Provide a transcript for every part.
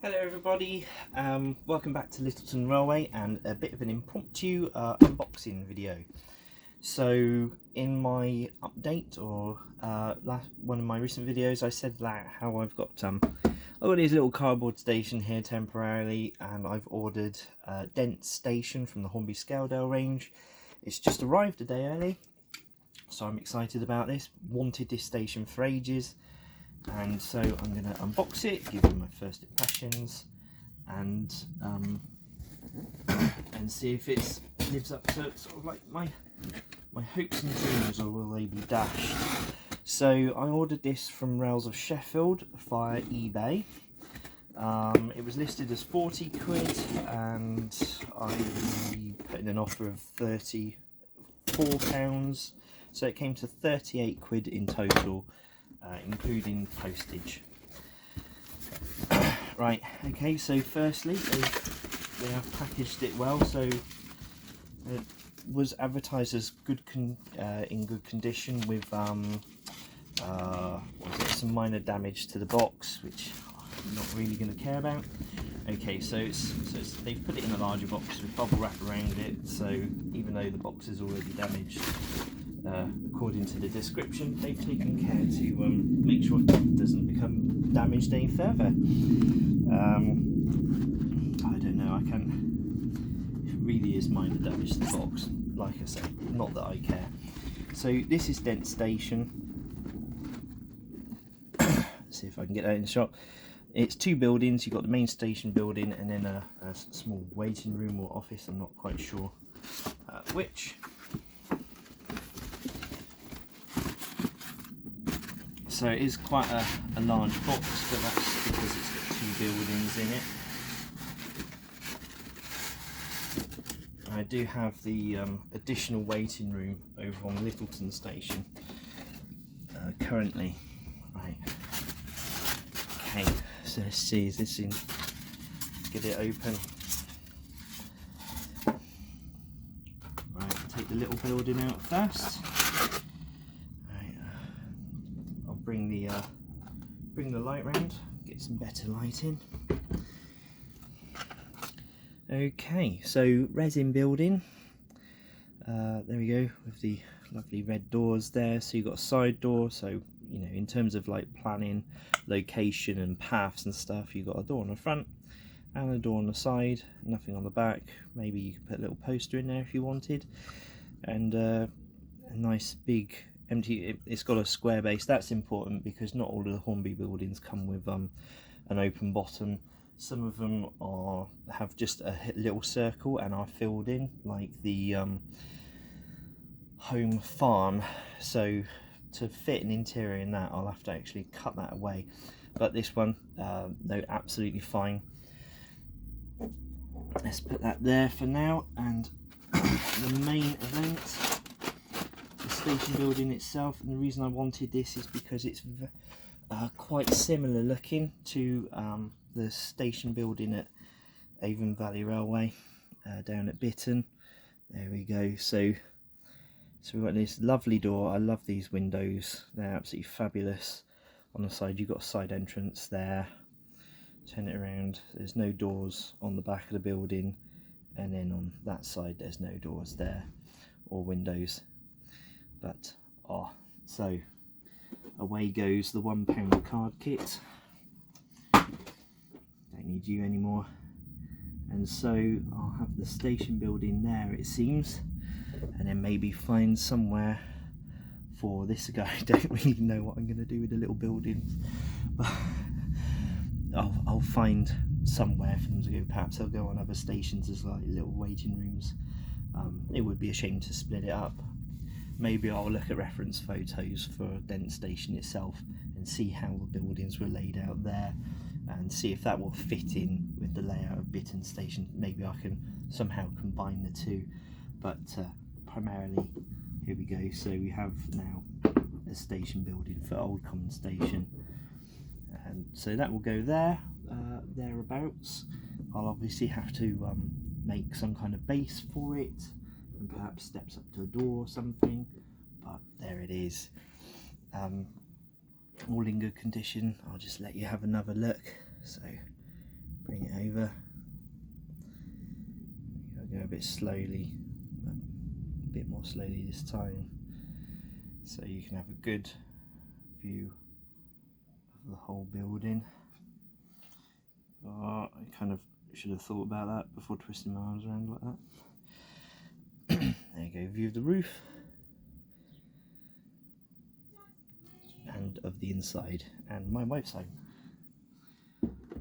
Hello everybody, welcome back to Littleton Railway and a bit of an impromptu unboxing video. So in my update or one of my recent videos I said that how I've got this little cardboard station here temporarily, and I've ordered Dent station from the Hornby Skaledale range. It's just arrived a day early, so I'm excited about this. Wanted this station for ages. And so I'm going to unbox it, give you my first impressions, and see if it lives up to sort of like my hopes and dreams, or will they be dashed. So I ordered this from Rails of Sheffield via eBay. It was listed as 40 quid, and I put in an offer of £34, so it came to 38 quid in total. Including postage. Right, okay, so firstly they have packaged it well, so it was advertised as in good condition with some minor damage to the box, which I'm not really going to care about. Okay, so they've put it in a larger box with bubble wrap around it, so even though the box is already damaged, according to the description, they've taken care to make sure it doesn't become damaged any further. I don't know, I can't, it really is minor damage to the box, like I say, not that I care. So this is Dent station. Let's see if I can get that in the shot. It's two buildings. You've got the main station building and then a small waiting room or office, I'm not quite sure which. So it is quite a large box, but that's because it's got two buildings in it. I do have the additional waiting room over on Littleton station currently. Right. Okay, so let's see, is this in? Get it open. Right, take the little building out first. Bring the light round, get some better lighting. Okay, so resin building. There we go, with the lovely red doors there. So you've got a side door, so you know, in terms of like planning, location and paths and stuff, you've got a door on the front and a door on the side, nothing on the back. Maybe you could put a little poster in there if you wanted, and a nice big empty. It's got a square base. That's important because not all of the Hornby buildings come with an open bottom. Some of them have just a little circle and are filled in, like the home farm. So to fit an interior in that, I'll have to actually cut that away. But this one, no, absolutely fine. Let's put that there for now. And the main event, station building itself, and the reason I wanted this is because it's quite similar looking to the station building at Avon Valley Railway down at Bitton. There we go. So we've got this lovely door. I love these windows, they're absolutely fabulous. On the side you've got a side entrance there, turn it around, there's no doors on the back of the building, and then on that side there's no doors there or windows. But so away goes the £1 card kit. Don't need you anymore. And so I'll have the station building there, it seems, and then maybe find somewhere for this guy. I don't really know what I'm going to do with the little buildings, but I'll find somewhere for them to go. Perhaps they'll go on other stations as like little waiting rooms. It would be a shame to split it up. Maybe I'll look at reference photos for Dent station itself and see how the buildings were laid out there, and see if that will fit in with the layout of Bitton station. Maybe I can somehow combine the two, but primarily here we go. So we have now a station building for Old Common Station, and so that will go there, thereabouts. I'll obviously have to make some kind of base for it, and perhaps steps up to a door or something, but there it is. All in good condition. I'll just let you have another look. So bring it over. I'll go a bit slowly, a bit more slowly this time, so you can have a good view of the whole building. Oh, I kind of should have thought about that before twisting my arms around like that. There you go, view of the roof and of the inside, and my wife's home.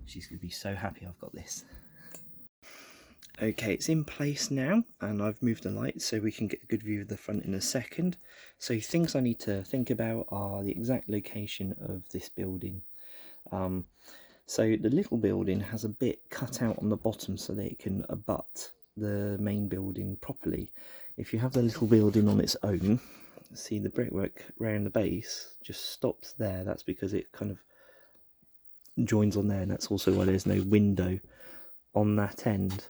She's going to be so happy I've got this. Okay, it's in place now, and I've moved the light so we can get a good view of the front in a second. So things I need to think about are the exact location of this building. So the little building has a bit cut out on the bottom so that it can abut the main building properly. If you have the little building on its own, see the brickwork around the base just stops there. That's because it kind of joins on there, and that's also why there's no window on that end,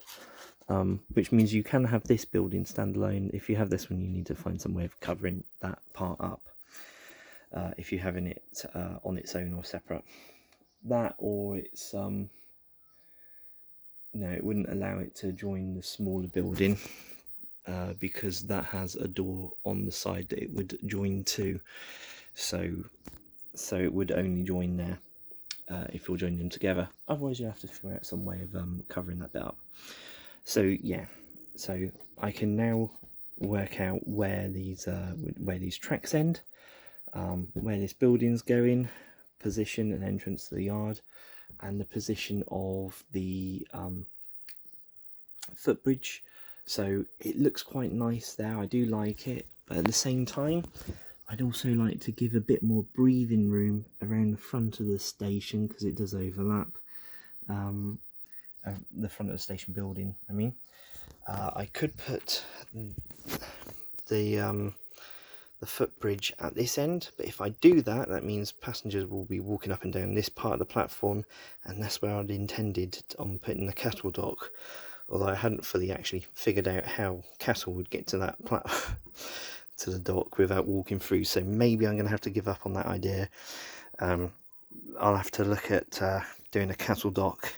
which means you can have this building standalone. If you have this one, you need to find some way of covering that part up, if you're having it on its own or separate. That, or it's no, it wouldn't allow it to join the smaller building, because that has a door on the side that it would join to, so it would only join there if you're joining them together. Otherwise you have to figure out some way of covering that bit up. So yeah, so I can now work out where these tracks end, where this building's going, position and entrance to the yard, and the position of the footbridge. So it looks quite nice there, I do like it, but at the same time I'd also like to give a bit more breathing room around the front of the station, because it does overlap the front of the station building. I mean, I could put the footbridge at this end, but if I do that, that means passengers will be walking up and down this part of the platform, and that's where I'd intended on putting the cattle dock, although I hadn't fully actually figured out how cattle would get to that to the dock without walking through, so maybe I'm going to have to give up on that idea. I'll have to look at doing a cattle dock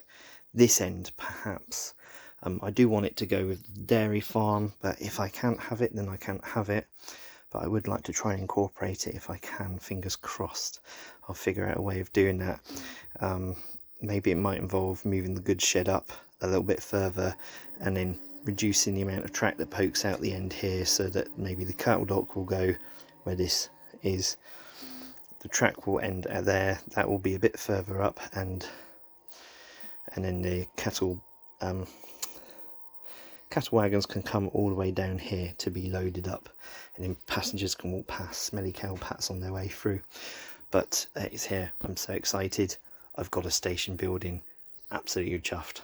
this end perhaps. I do want it to go with the dairy farm, but if I can't have it, then I can't have it. But I would like to try and incorporate it if I can, fingers crossed. I'll figure out a way of doing that. Maybe it might involve moving the goods shed up a little bit further, and then reducing the amount of track that pokes out the end here, so that maybe the cattle dock will go where this is. The track will end at there, that will be a bit further up, and then the cattle wagons can come all the way down here to be loaded up, and then passengers can walk past smelly cow pats on their way through. But it's here, I'm so excited. I've got a station building, absolutely chuffed.